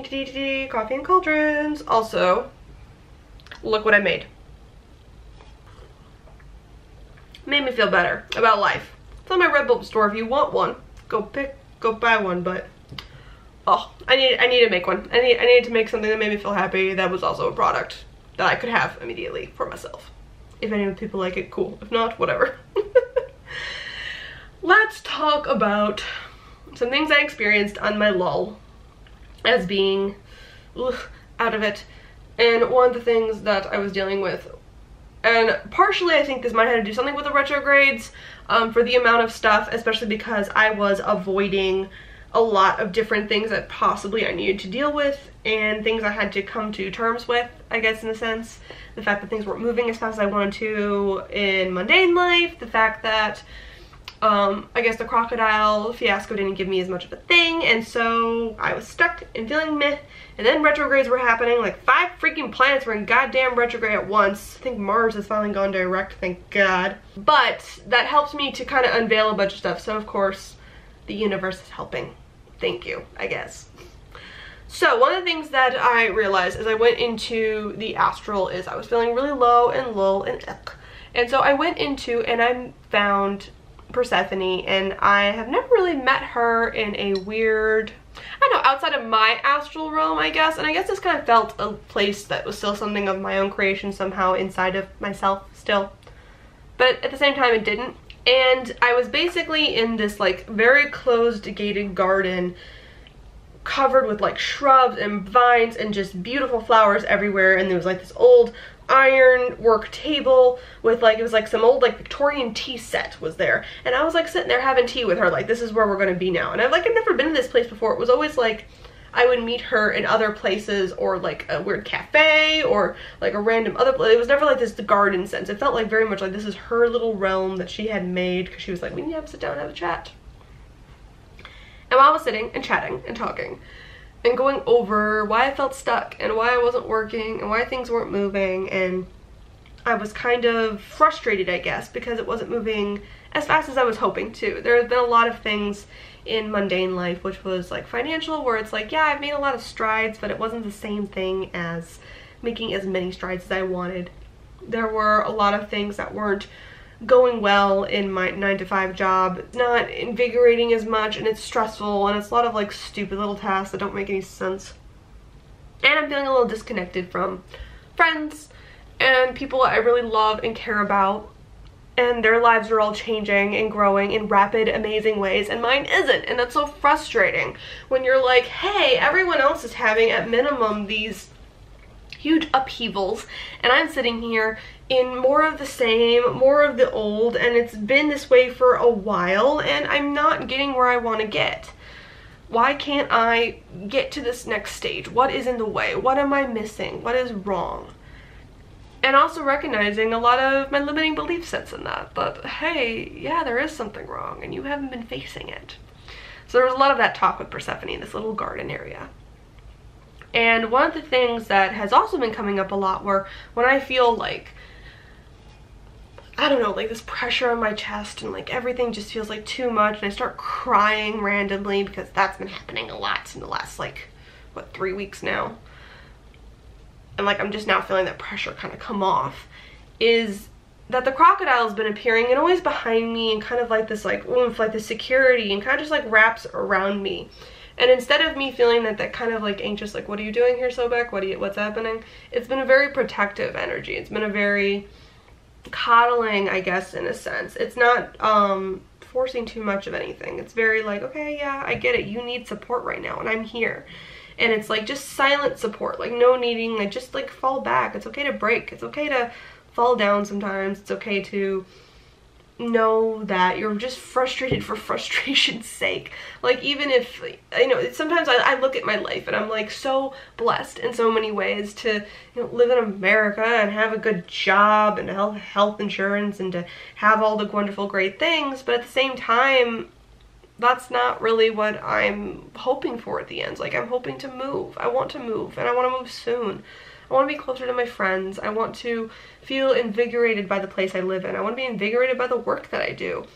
watching Coffee and Cauldrons. Also, look what I made. Made me feel better about life. It's on my Redbulb store. If you want one, go buy one. But oh, I need to make one. I needed to make something that made me feel happy. That was also a product that I could have immediately for myself. If any of the people like it, cool. If not, whatever. Let's talk about some things I experienced on my lull as being out of it. And one of the things that I was dealing with, and partially I think this might have to do something with the retrogrades, for the amount of stuff, especially because I was avoiding a lot of different things that possibly I needed to deal with and things I had to come to terms with, I guess, in a sense. The fact that things weren't moving as fast as I wanted to in mundane life, the fact that I guess the crocodile fiasco didn't give me as much of a thing, and so I was stuck and feeling meh. And then retrogrades were happening, like 5 freaking planets were in goddamn retrograde at once. I think Mars has finally gone direct, thank God. But that helped me to kind of unveil a bunch of stuff, so of course the universe is helping. Thank you, I guess. So one of the things that I realized as I went into the astral is I was feeling really low and lull and ick. And so I went into and I found Persephone, and I have never really met her in a weird, I don't know, outside of my astral realm, I guess. And I guess this kind of felt a place that was still something of my own creation somehow inside of myself still. But at the same time it didn't. And I was basically in this like very closed gated garden covered with like shrubs and vines and just beautiful flowers everywhere, and there was like this old iron work table with like, it was like some old like Victorian tea set was there, and I was like sitting there having tea with her, like this is where we're gonna be now. And I've never been to this place before. It was always like I would meet her in other places, or like a weird cafe, or like a random other place. It was never like this, the garden sense. It felt like very much like this is her little realm that she had made, because she was like, we need to have a sit down and have a chat. And while I was sitting and chatting and talking and going over why I felt stuck and why I wasn't working and why things weren't moving, and I was kind of frustrated, I guess, because it wasn't moving as fast as I was hoping to. There have been a lot of things in mundane life, which was like financial, where it's like, yeah, I've made a lot of strides, but it wasn't the same thing as making as many strides as I wanted. There were a lot of things that weren't going well in my 9-to-5 job. It's not invigorating as much, and it's stressful, and it's a lot of like stupid little tasks that don't make any sense. And I'm feeling a little disconnected from friends and people I really love and care about, and their lives are all changing and growing in rapid, amazing ways, and mine isn't. And that's so frustrating when you're like, hey, everyone else is having at minimum these huge upheavals, and I'm sitting here in more of the same, more of the old, and it's been this way for a while, and I'm not getting where I want to get. Why can't I get to this next stage? What is in the way? What am I missing? What is wrong? And also recognizing a lot of my limiting belief sets in that. But hey, yeah, there is something wrong, and you haven't been facing it. So there was a lot of that talk with Persephone in this little garden area. And one of the things that has also been coming up a lot were when I feel like, I don't know, like this pressure on my chest, and like everything just feels like too much, and I start crying randomly, because that's been happening a lot in the last like, what, 3 weeks now. And like I'm just now feeling that pressure kind of come off, is that the crocodile has been appearing and always behind me, and kind of like this like oomph, like this security, and kind of just like wraps around me. And instead of me feeling that kind of like anxious, like what are you doing here, Sobek? What's happening? It's been a very protective energy. It's been a very coddling, I guess, in a sense. It's not forcing too much of anything. It's very like, okay, yeah, I get it. You need support right now, and I'm here. And it's like just silent support, like no needing, like just like fall back. It's okay to break. It's okay to fall down sometimes. It's okay to know that you're just frustrated for frustration's sake. Like, even if, you know, sometimes I look at my life and I'm like so blessed in so many ways to, you know, live in America and have a good job and health insurance and to have all the wonderful great things, but at the same time that's not really what I'm hoping for at the end. Like, I'm hoping to move. I want to move, and I want to move soon. I want to be closer to my friends. I want to feel invigorated by the place I live in. I want to be invigorated by the work that I do.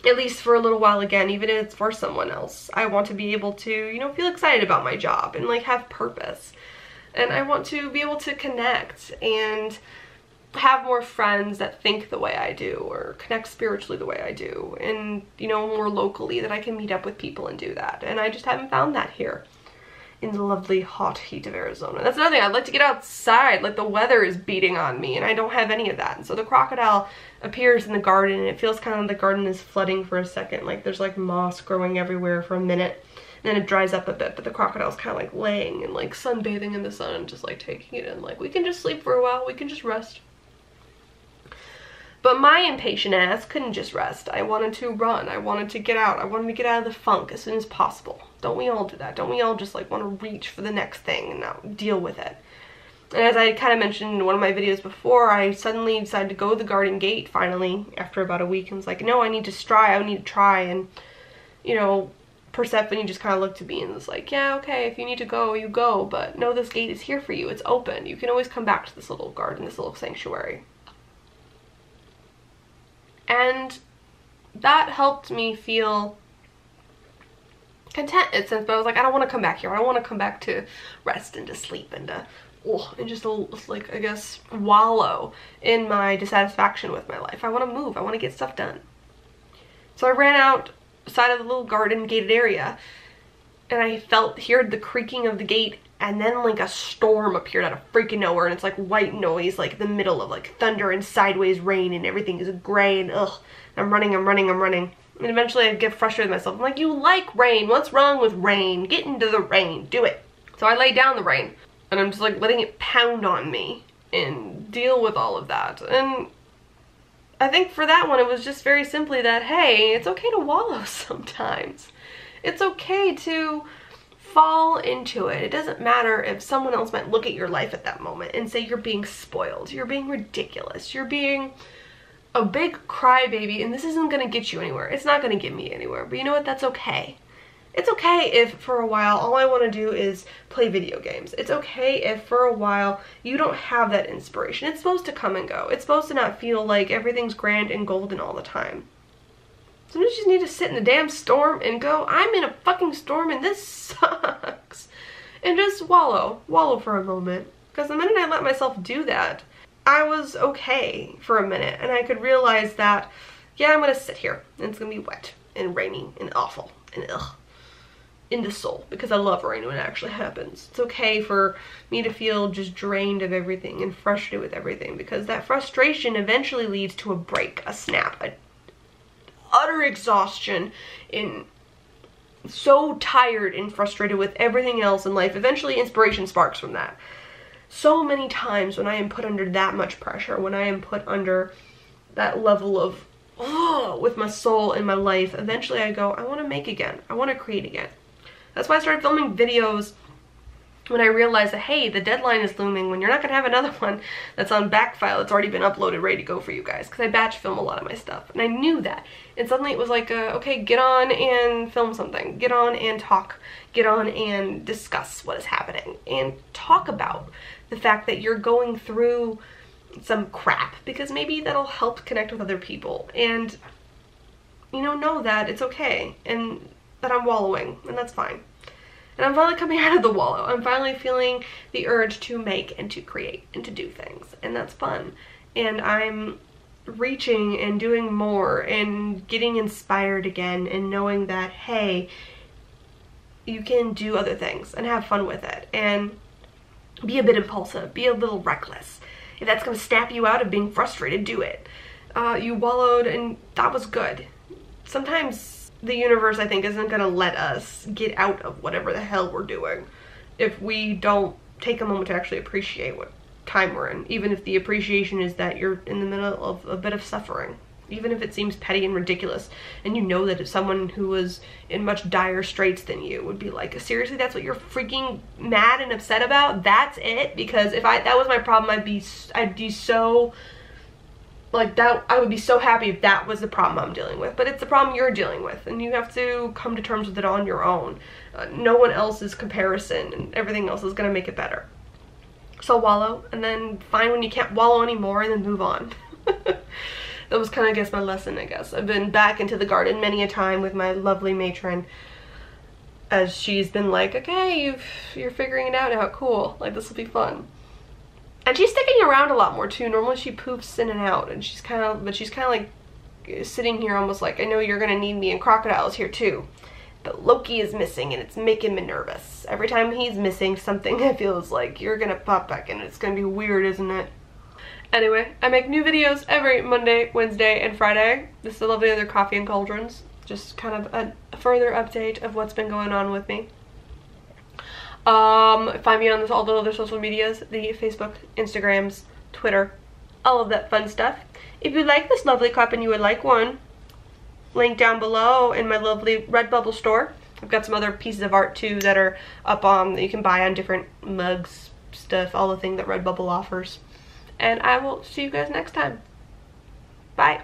at least for a little while again, even if it's for someone else. I want to be able to, you know, feel excited about my job and like have purpose. And I want to be able to connect and have more friends that think the way I do or connect spiritually the way I do, and, you know, more locally, that I can meet up with people and do that. And I just haven't found that here in the lovely hot heat of Arizona. That's another thing. I'd like to get outside. Like, the weather is beating on me and I don't have any of that. And so the crocodile appears in the garden and it feels kind of the garden is flooding for a second. Like there's like moss growing everywhere for a minute. And then it dries up a bit, but the crocodile's kind of like laying and like sunbathing in the sun and just like taking it in. Like, we can just sleep for a while. We can just rest. But my impatient ass couldn't just rest. I wanted to run. I wanted to get out. I wanted to get out of the funk as soon as possible. Don't we all do that? Don't we all just like want to reach for the next thing and not deal with it? And as I kind of mentioned in one of my videos before, I suddenly decided to go to the garden gate finally after about a week and was like, no, I need to try. I need to try. And, you know, Persephone just kind of looked at me and was like, yeah, okay, if you need to go, you go. But no, this gate is here for you. It's open. You can always come back to this little garden, this little sanctuary. And that helped me feel content in a sense, but I was like, I don't want to come back here. I don't want to come back to rest and to sleep and to, and just like, I guess, wallow in my dissatisfaction with my life. I want to move. I want to get stuff done. So I ran outside of the little garden gated area and I heard the creaking of the gate, and then like a storm appeared out of freaking nowhere, and it's like white noise, like the middle of like thunder and sideways rain, and everything is gray, and I'm running. And eventually I get frustrated with myself. I'm like, you like rain. What's wrong with rain? Get into the rain. Do it. So I lay down the rain and I'm just like letting it pound on me and deal with all of that. And I think for that one, it was just very simply that, hey, it's okay to wallow sometimes. It's okay to fall into it. It doesn't matter if someone else might look at your life at that moment and say you're being spoiled, you're being ridiculous, you're being a big crybaby, and this isn't gonna get you anywhere. It's not gonna get me anywhere. But you know what? That's okay. It's okay if for a while all I want to do is play video games. It's okay if for a while you don't have that inspiration. It's supposed to come and go. It's supposed to not feel like everything's grand and golden all the time. Sometimes you just need to sit in the damn storm and go, I'm in a fucking storm and this sucks. And just wallow for a moment. Because the minute I let myself do that, I was okay for a minute. And I could realize that, yeah, I'm going to sit here and it's going to be wet and rainy and awful and in the soul. Because I love rain when it actually happens. It's okay for me to feel just drained of everything and frustrated with everything. Because that frustration eventually leads to a break, a snap, utter exhaustion, in so tired and frustrated with everything else in life. Eventually inspiration sparks from that. So many times when I am put under that much pressure, when I am put under that level of with my soul and my life, eventually I go, I want to make again. I want to create again. That's why I started filming videos when I realized that, hey, the deadline is looming, when you're not going to have another one that's on back file that's already been uploaded, ready to go for you guys. Because I batch film a lot of my stuff. And I knew that. And suddenly it was like, okay, get on and film something. Get on and talk. Get on and discuss what is happening. And talk about the fact that you're going through some crap. Because maybe that'll help connect with other people. And, you know that it's okay. And that I'm wallowing. And that's fine. And I'm finally coming out of the wallow. I'm finally feeling the urge to make and to create and to do things. And that's fun. And I'm reaching and doing more and getting inspired again and knowing that, hey, you can do other things and have fun with it. And be a bit impulsive. Be a little reckless. If that's going to snap you out of being frustrated, do it. You wallowed and that was good. Sometimes the universe, I think, isn't going to let us get out of whatever the hell we're doing if we don't take a moment to actually appreciate what time we're in. Even if the appreciation is that you're in the middle of a bit of suffering. Even if it seems petty and ridiculous, and you know that if someone who was in much dire straits than you would be like, seriously, that's what you're freaking mad and upset about? That's it? Because if that was my problem, I'd be so... like that, I would be so happy if that was the problem I'm dealing with. But it's the problem you're dealing with, and you have to come to terms with it on your own. No one else's comparison and everything else is going to make it better. So wallow, and then find when you can't wallow anymore, and then move on. that was kind of, I guess, my lesson, I guess. I've been back into the garden many a time with my lovely matron, as she's been like, okay, you're figuring it out now, cool, like this will be fun. And she's sticking around a lot more too. Normally she poofs in and out, and she's kind of like sitting here almost like, I know you're gonna need me, and Crocodile's here too. But Loki is missing, and it's making me nervous. Every time he's missing, something I feel is like, you're gonna pop back in. It's gonna be weird, isn't it? Anyway, I make new videos every Monday, Wednesday, and Friday. This is a lovely other coffee and cauldrons. Just kind of a further update of what's been going on with me. Find me on all the other social medias, the Facebook, Instagrams, Twitter, all of that fun stuff. If you like this lovely cup and you would like one, link down below in my lovely Redbubble store. I've got some other pieces of art too that are up on, that you can buy on different mugs, stuff, all the things that Redbubble offers. And I will see you guys next time. Bye.